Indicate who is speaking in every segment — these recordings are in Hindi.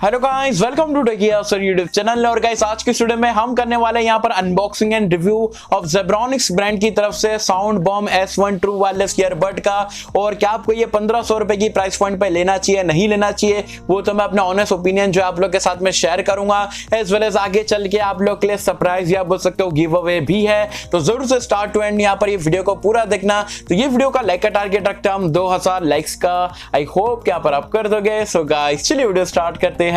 Speaker 1: Hello guys, welcome to techy Yasir YouTube channel. और गाइस आज की वीडियो में हम करने वाले हैं यहाँ पर unboxing and review of Zebronics brand की तरफ से sound bomb S1 true wireless earbud का। और क्या आपको ये 1500 रुपए की प्राइस पॉइंट पे लेना चाहिए नहीं लेना चाहिए, वो तो मैं अपना ऑनेस्ट ओपिनियन जो आप लोग के साथ में शेयर करूंगा। एज वेल एज आगे चल के आप लोग के लिए सरप्राइज या बोल सकते हो गिव अवे भी है, तो जरूर से स्टार्ट टू एंड यहाँ पर ये वीडियो को पूरा देखना। तो ये वीडियो का लाइक का टारगेट रखते हैं हम 2000 लाइक्स का। आई होप कि यहाँ पर आप कर दोगे। सो गाइस चलिए वीडियो स्टार्ट करते हैं।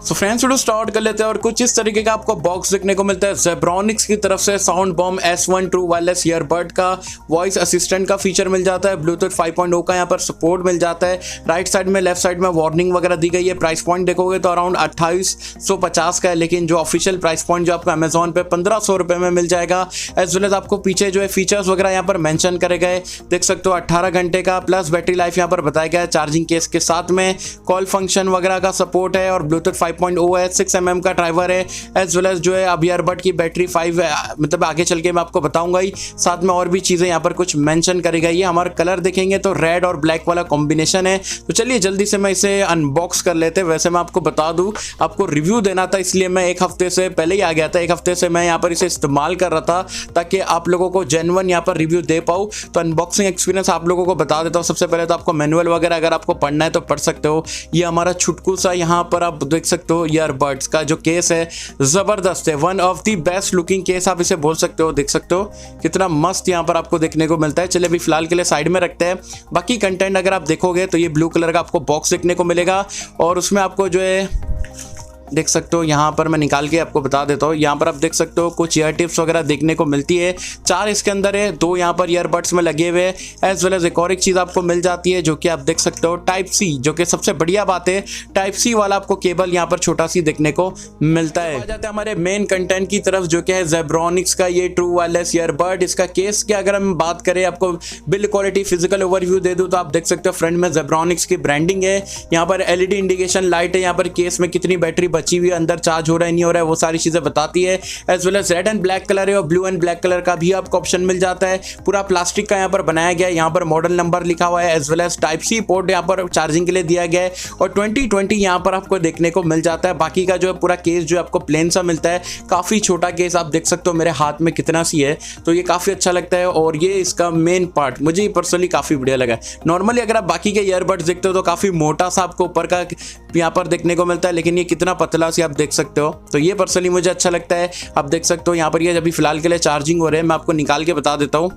Speaker 1: तो फ्रेंड्स वीडियो स्टार्ट कर लेते हैं और कुछ इस तरीके का आपको बॉक्स देखने को मिलता है जेब्रॉनिक्स की तरफ से। Sound bomb S1 true wireless earbud का वॉइस असिस्टेंट का फीचर मिल जाता है, ब्लूटूथ 5.0 का यहाँ पर सपोर्ट मिल जाता है। राइट साइड में लेफ्ट साइड में वार्निंग वगैरह दी गई है। प्राइस पॉइंट देखोगे तो अराउंड 2850 का है, लेकिन जो ऑफिशियल प्राइस पॉइंट जो आपको अमेजोन पे 1500 रुपए में मिल जाएगा। एज वेल एज आपको पीछे जो है फीचर्स वगैरह यहाँ पर मेंशन करे गए, देख सकते हो 18 घंटे का प्लस बैटरी लाइफ यहाँ पर बताया गया है चार्जिंग केस के साथ में। कॉल फंक्शन वगैरह का सपोर्ट है और ब्लूटूथ 5.0 है, 6 mm का ड्राइवर है। एज वेल एज जो है अब ईयरबड की बैटरी 5 है, मतलब आगे चल के मैं आपको बताऊंगा ही। साथ में और भी चीजें यहाँ पर कुछ मेंशन करी गई है। हमारा कलर देखेंगे तो रेड और ब्लैक वाला कॉम्बिनेशन है। तो चलिए जल्दी से मैं इसे अनबॉक्स कर लेते हैं। वैसे मैं आपको बता दूं, आपको रिव्यू देना था इसलिए मैं एक हफ्ते से पहले ही आ गया था। एक हफ्ते से मैं यहाँ पर इसे इस्तेमाल कर रहा था ताकि आप लोगों को जेन्युइन यहाँ पर रिव्यू दे पाऊँ। तो अनबॉक्सिंग एक्सपीरियंस आप लोगों को बता देता हूँ। सबसे पहले तो आपको मैनुअल वगैरह अगर आपको पढ़ना है तो पढ़ सकते हो। ये हमारा छुटकू सा यहाँ पर आप देख सकते हो ईयरबड्स का जो केस है जबरदस्त है। One of the best looking case आप इसे बोल सकते हो। देख सकते हो कितना मस्त यहाँ पर आपको देखने को मिलता है। चलिए अभी फिलहाल के लिए साइड में रखते हैं। बाकी कंटेंट अगर आप देखोगे तो ये ब्लू कलर का आपको बॉक्स देखने को मिलेगा और उसमें आपको जो है देख सकते हो, यहाँ पर मैं निकाल के आपको बता देता हूँ। यहाँ पर आप देख सकते हो कुछ ईयर टिप्स वगैरह देखने को मिलती है। 4 इसके अंदर है, 2 यहाँ पर ईयरबड्स में लगे हुए। एज वेल एज एक और एक चीज़ आपको मिल जाती है जो कि आप देख सकते हो टाइप सी, जो कि सबसे बढ़िया बात है। टाइप सी वाला आपको केबल यहाँ पर छोटा सी देखने को मिलता है। आ जाते हैं हमारे मेन कंटेंट की तरफ जो कि है जेब्रॉनिक्स का ये ट्रू वायरलेस ईयरबड। इसका केस की अगर हम बात करें, आपको बिल्ड क्वालिटी फिजिकल ओवरव्यू दे दूँ तो आप देख सकते हो फ्रंट में जेब्रॉनिक्स की ब्रांडिंग है। यहाँ पर LED इंडिकेशन लाइट है। यहाँ पर केस में कितनी बैटरी बची हुई है, अंदर चार्ज हो रहा है नहीं हो रहा है, वो सारी चीजें बताती है। As well as red and black colour है और ब्लू एंड ब्लैक कलर का भी आपको ऑप्शन मिल जाता है। पूरा प्लास्टिक का यहाँ पर बनाया गया है। यहाँ पर मॉडल नंबर लिखा हुआ है। As well as type C port यहाँ पर चार्जिंग के लिए दिया गया है और 2020 यहाँ पर आपको देखने को मिल जाता है। बाकी का जो है पूरा केस जो आपको प्लेन सा मिलता है। काफी छोटा केस आप देख सकते हो मेरे हाथ में कितना सी है, तो ये काफी अच्छा लगता है। और ये इसका मेन पार्ट मुझे पर्सनली काफी बढ़िया लगा है। नॉर्मली अगर आप बाकी के ईयरबड्स देखते हो तो काफी मोटा सा आपको ऊपर का यहाँ पर देखने को मिलता है, लेकिन ये कितना पतला सी आप देख सकते हो। तो ये पर्सनली मुझे अच्छा लगता है। आप देख सकते हो यहाँ पर ये अभी फिलहाल के लिए चार्जिंग हो रहे हैं। मैं आपको निकाल के बता देता हूँ।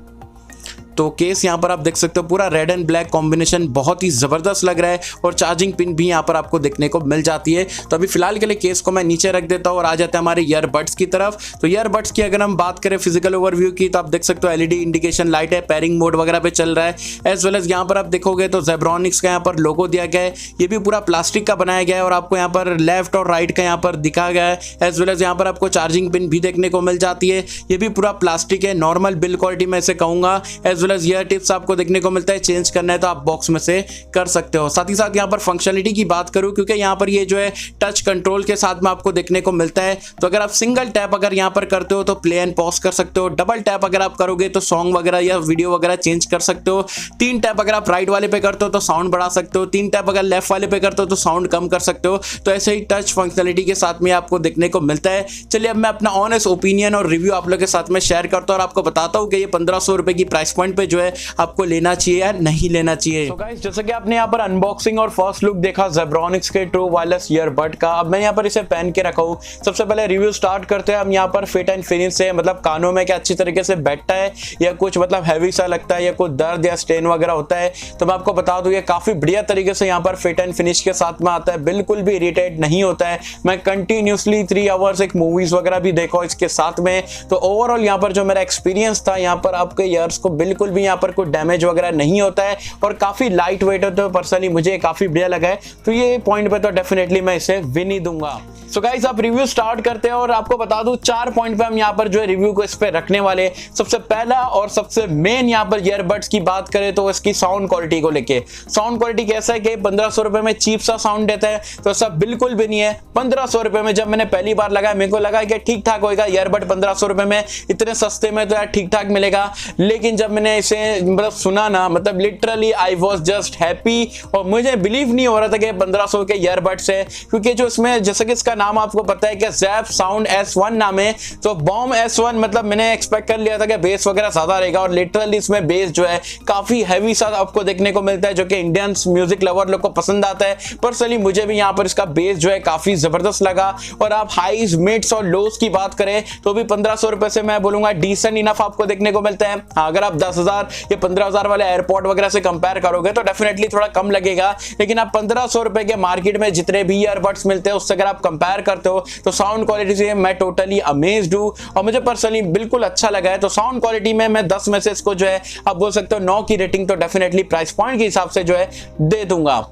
Speaker 1: तो केस यहाँ पर आप देख सकते हो पूरा रेड एंड ब्लैक कॉम्बिनेशन बहुत ही ज़बरदस्त लग रहा है और चार्जिंग पिन भी यहाँ पर आपको देखने को मिल जाती है। तो अभी फिलहाल के लिए केस को मैं नीचे रख देता हूँ और आ जाते हैं हमारे ईयरबड्स की तरफ। तो ईयरबड्स की अगर हम बात करें फिजिकल ओवरव्यू की तो आप देख सकते हो LED इंडिकेशन लाइट है, पेयरिंग मोड वगैरह पे चल रहा है। एज वेल एज यहाँ पर आप देखोगे तो जेब्रॉनिक्स का यहाँ पर लोगो दिया गया है। ये भी पूरा प्लास्टिक का बनाया गया है और आपको यहाँ पर लेफ्ट और राइट का यहाँ पर दिखा गया है। एज वेल एज यहाँ पर आपको चार्जिंग पिन भी देखने को मिल जाती है। ये भी पूरा प्लास्टिक है, नॉर्मल बिल्ड क्वालिटी में इसे कहूँगा। As well as ear tips आपको देखने को मिलता है। चेंज करना है तो आप बॉक्स में से कर सकते हो। साथ ही साथ यहाँ पर फंक्शनलिटी की बात करूं, क्योंकि यहाँ पर ये जो है टच कंट्रोल के साथ में आपको देखने को मिलता है। तो अगर आप सिंगल टैप अगर यहाँ पर करते हो तो प्ले एंड पॉज कर सकते हो। डबल टैप अगर आप करोगे तो सॉन्ग वगैरह या वीडियो वगैरह चेंज कर सकते हो। 3 टैप अगर आप राइट वाले पे करते हो तो साउंड बढ़ा सकते हो। 3 टैप अगर लेफ्ट वाले पे करते हो तो साउंड कम कर सकते हो। तो ऐसे ही टच फंक्शनलिटी के साथ में आपको देखने को मिलता है। चलिए अब मैं अपना ऑनेस्ट ओपिनियन और रिव्यू आप लोग के साथ में शेयर करता हूँ और आपको बताता हूँ कि ये 1500 रुपए की प्राइस पॉइंट पे जो है आपको लेना चाहिए या नहीं लेना चाहिए। तो गाइस जैसे कि आपने यहाँ पर अनबॉक्सिंग और फर्स्ट लुक देखा जेब्रॉनिक्स के ट्रू वायरलेस ईयरबड का, अब मैं यहाँ पर इसे पहन के रखा हूँ। सबसे पहले रिव्यू स्टार्ट करते हैं हम यहाँ पर फिट एंड फिनिश से, मतलब कानों में क्या अच्छी तरीके से बैठता है या कुछ मतलब हैवी सा लगता है या कुछ दर्द या स्टेन वगैरह होता है। तो मैं आपको बता दूं ये काफी बढ़िया तरीके से यहाँ पर फिट एंड फिनिश के साथ में आता है, बिल्कुल भी इरिटेट नहीं होता है। मैं कंटिन्यूसली 3 आवर्स एक मूवीज वगैरह भी देखा इसके साथ में। तो ओवरऑल यहाँ पर जो मेरा एक्सपीरियंस था, यहाँ पर आपके ईयर्स को बिल्कुल भी यहाँ पर कोई डैमेज वगैरह नहीं होता है और काफी लाइट वेट है। तो पर्सनली मुझे काफी बढ़िया लगा है। तो ये पॉइंट पे तो डेफिनेटली मैं इसे विन ही दूंगा। सो गाइस आप रिव्यू स्टार्ट करते हैं और आपको बता दूं 4 पॉइंट पे हम यहाँ पर जो है रिव्यू को इस पे रखने वाले। सबसे पहला और सबसे मेन यहाँ पर ईयरबड्स की बात करें तो इसकी साउंड क्वालिटी को लेके। साउंड क्वालिटी कैसा है कि 1500 रुपए में चीप सा साउंड देता है, तो ऐसा बिल्कुल भी नहीं है। 1500 रुपए में जब मैंने पहली बार लगाया मेरे को लगा कि ठीक ठाक होगा ईयरबड 1500 रुपए में, इतने सस्ते में तो यार ठीक ठाक मिलेगा। लेकिन जब मैंने मैंने इसे मतलब सुना ना, मतलब literally I was just happy, और मुझे बिलीव नहीं हो रहा था कि 1500 के ईयरबड्स है, क्योंकि जो इसमें जैसे कि इसका नाम आपको पता है कि जैप साउंड S1 नाम है, तो बॉम S1 मतलब मैंने एक्सपेक्ट कर लिया था कि बेस वगैरह ज्यादा रहेगा, और लिटरली इसमें बेस जो है काफी हैवी सा आपको देखने को मिलता है, जो कि इंडियन म्यूजिक लवर लोग को पसंद आता है। पर्सनली मुझे भी यहाँ पर इसका बेस जो है काफी जबरदस्त लगा। और आप हाईज, मिड्स और लोस की बात करें तो भी 1500 रुपए से मैं बोलूंगा डिसेंट इनफ आपको देखने को मिलता है। हाँ, अगर आप 10,000 या 15,000 वाले एयरपोर्ट वगैरह से कंपेयर करोगे तो डेफिनेटली थोड़ा कम लगेगा, लेकिन आप 1500 रुपए के मार्केट में जितने भी ईयरबड्स मिलते हैं उससे अगर आप कंपेयर करते हो तो साउंड क्वालिटी से मैं टोटली अमेज्ड हूं, और मुझे पर्सनली बिल्कुल अच्छा लगा है। तो साउंड क्वालिटी में मैं 10 में से इसको जो है आप बोल सकते हो 9 की रेटिंग तो डेफिनेटली प्राइस पॉइंट के हिसाब से जो है दे दूंगा।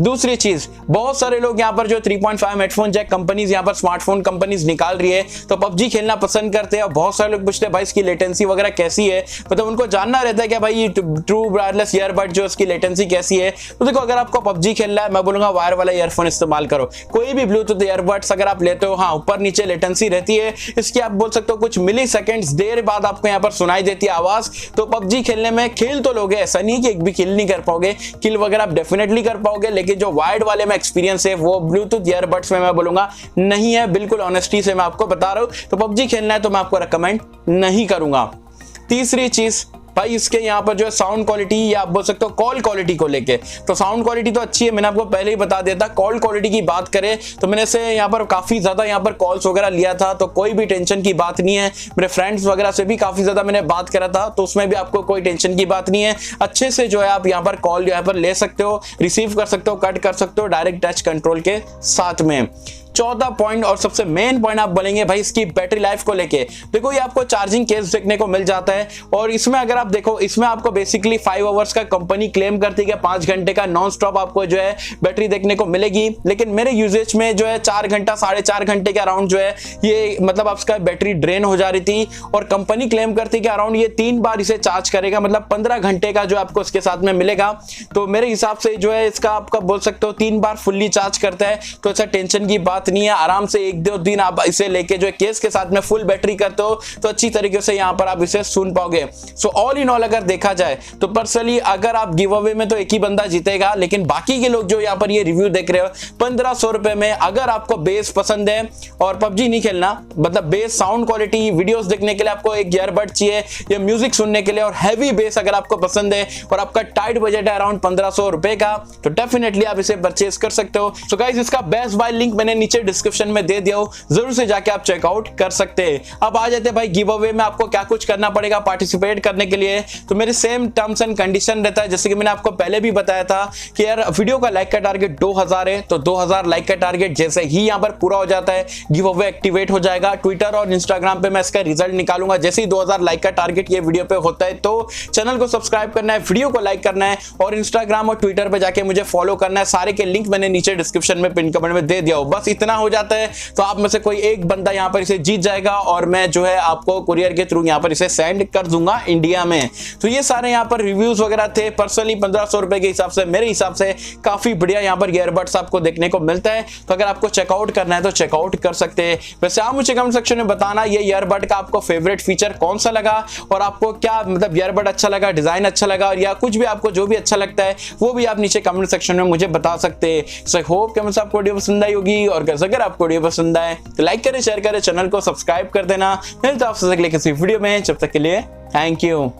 Speaker 1: दूसरी चीज, बहुत सारे लोग यहाँ पर जो 3.5 हेडफोन जैक कंपनीज यहाँ पर स्मार्टफोन कंपनीज निकाल रही है तो पबजी खेलना पसंद करते हैं, और बहुत सारे लोग पूछते हैं भाई इसकी लेटेंसी वगैरह कैसी है, मतलब उनको जानना रहता है कि भाई ट्रू वायरलेस ईयरबड जो उसकी लेटेंसी कैसी है। तो देखो, अगर आपको पबजी खेलना है मैं बोलूंगा वायर वाला ईयरफोन इस्तेमाल करो। कोई भी ब्लूटूथ ईयरबड्स अगर आप लेते हो, हाँ ऊपर नीचे लेटेंसी रहती है इसकी, आप बोल सकते हो कुछ मिली सेकेंड्स देर बाद आपको यहाँ पर सुनाई देती है आवाज। तो पबजी खेलने में खेल तो लोगे, ऐसा नहीं कि एक भी किल नहीं कर पाओगे, किल वगैरह आप डेफिनेटली कर पाओगे, लेकिन जो वायर्ड वाले में एक्सपीरियंस है वो ब्लूटूथ ईयरबड्स में मैं बोलूंगा नहीं है। बिल्कुल ऑनेस्टी से मैं आपको बता रहा हूं, तो पबजी खेलना है तो मैं आपको रेकमेंड नहीं करूंगा। तीसरी चीज भाई, इसके यहाँ पर जो है साउंड क्वालिटी या आप बोल सकते हो कॉल क्वालिटी को लेके, तो साउंड क्वालिटी तो अच्छी है, मैंने आपको पहले ही बता दिया था। कॉल क्वालिटी की बात करें तो मैंने से यहाँ पर काफी ज्यादा यहाँ पर कॉल्स वगैरह लिया था, तो कोई भी टेंशन की बात नहीं है। मेरे फ्रेंड्स वगैरह से भी काफी ज्यादा मैंने बात करा था, तो उसमें भी आपको कोई टेंशन की बात नहीं है। अच्छे से जो है आप यहाँ पर कॉल यहाँ पर ले सकते हो, रिसीव कर सकते हो, कट कर सकते हो डायरेक्ट टच कंट्रोल के साथ में। चौथा पॉइंट और सबसे मेन पॉइंट आप बोलेंगे भाई इसकी बैटरी लाइफ को लेके, देखो ये आपको चार्जिंग केस देखने को मिल जाता है, और इसमें अगर आप देखो इसमें आपको बेसिकली 5 आवर्स का कंपनी क्लेम करती है, 5 घंटे का नॉन स्टॉप आपको जो है बैटरी देखने को मिलेगी, लेकिन मेरे यूजेज में जो है 4 घंटा 4.5 घंटे के अराउंड जो है ये मतलब आपका बैटरी ड्रेन हो जा रही थी, और कंपनी क्लेम करती है कि अराउंड ये 3 बार इसे चार्ज करेगा, मतलब 15 घंटे का जो आपको इसके साथ में मिलेगा। तो मेरे हिसाब से जो है इसका आपका बोल सकते हो 3 बार फुल्ली चार्ज करता है, तो ऐसा टेंशन की बात नहीं है। आराम से 1-2 दिन आप इसे लेके जो है केस के साथ में फुल बैटरी करते हो तो अच्छी तरीके से यहाँ पर आप इसे सुन पाओगे। सो ऑल इन ऑल अगर देखा जाए तो पर्सनली अगर आप गिव अवे में तो एक ही बंदा जीतेगा, लेकिन बाकी के लोग जो यहाँ पर ये रिव्यू देख रहे हो 1500 रुपए में अगर आपको बेस पसंद है और पबजी नहीं खेलना, मतलब बेस साउंड क्वालिटी वीडियोस देखने के लिए आपको एक ईयरबड चाहिए या म्यूजिक सुनने के लिए, और हैवी बेस अगर आपको पसंद है और आपका टाइट बजट है अराउंड 1500 रुपए का, तो डेफिनेटली आप इसे परचेज कर सकते हो। सो गाइस, इसका बेस्ट बाय लिंक मैंने नीचे डिस्क्रिप्शन में दे दिया हो, जरूर से जाके आप चेकआउट कर सकते हैं। अब आ जाते हैं भाई गिव अवे में आपको क्या कुछ करना पड़ेगा पार्टिसिपेट करने के लिए। तो मेरे सेम टर्म्स एंड कंडीशन रहता है, जैसे कि मैंने आपको पहले भी बताया था कि यार वीडियो का लाइक का टारगेट 2000 है, तो 2000 लाइक का टारगेट जैसे ही यहाँ पर पूरा हो जाता है गिव अवे एक्टिवेट हो जाएगा। ट्विटर और इंस्टाग्राम पे मैं इसका रिजल्ट निकालूंगा जैसे ही 2000 लाइक का टारगेट ये वीडियो पे होता है। तो चैनल को सब्सक्राइब करना है, वीडियो को लाइक करना है, और इंस्टाग्राम और ट्विटर पे जाके मुझे फॉलो करना है। सारे के लिंक मैंने नीचे डिस्क्रिप्शन में पिन कमेंट में दे दिया हो, बस इतना हो जाता है तो आप में से कोई एक बंदा यहाँ पर इसे जीत जाएगा, और मैं जो है आपको कुरियर के थ्रू यहाँ पर इसे सेंड कर दूंगा इंडिया में। तो ये सारे यहाँ पर रिव्यूज वगैरह थे। पर्सनली 1500 रुपए के हिसाब से मेरे हिसाब से काफी बढ़िया यहाँ पर ईयरबड्स आपको देखने को मिलता है, तो अगर आपको चेकआउट करना है तो चेकआउट कर सकते हैं। वैसे आप मुझे कमेंट सेक्शन में बताना ये ईयरबड का आपको फेवरेट फीचर कौन सा लगा, और आपको क्या मतलब ईयरबड अच्छा लगा, डिजाइन अच्छा लगा, और या कुछ भी आपको जो भी अच्छा लगता है वो भी आप नीचे कमेंट सेक्शन में मुझे बता सकते हैं। सो आई होप कि आपको वीडियो पसंद आई होगी, और अगर आपको वीडियो पसंद आए तो लाइक करें, शेयर करें, चैनल को सब्सक्राइब कर देना। मिलता है आपसे अगले किसी वीडियो में, जब तक के लिए थैंक यू।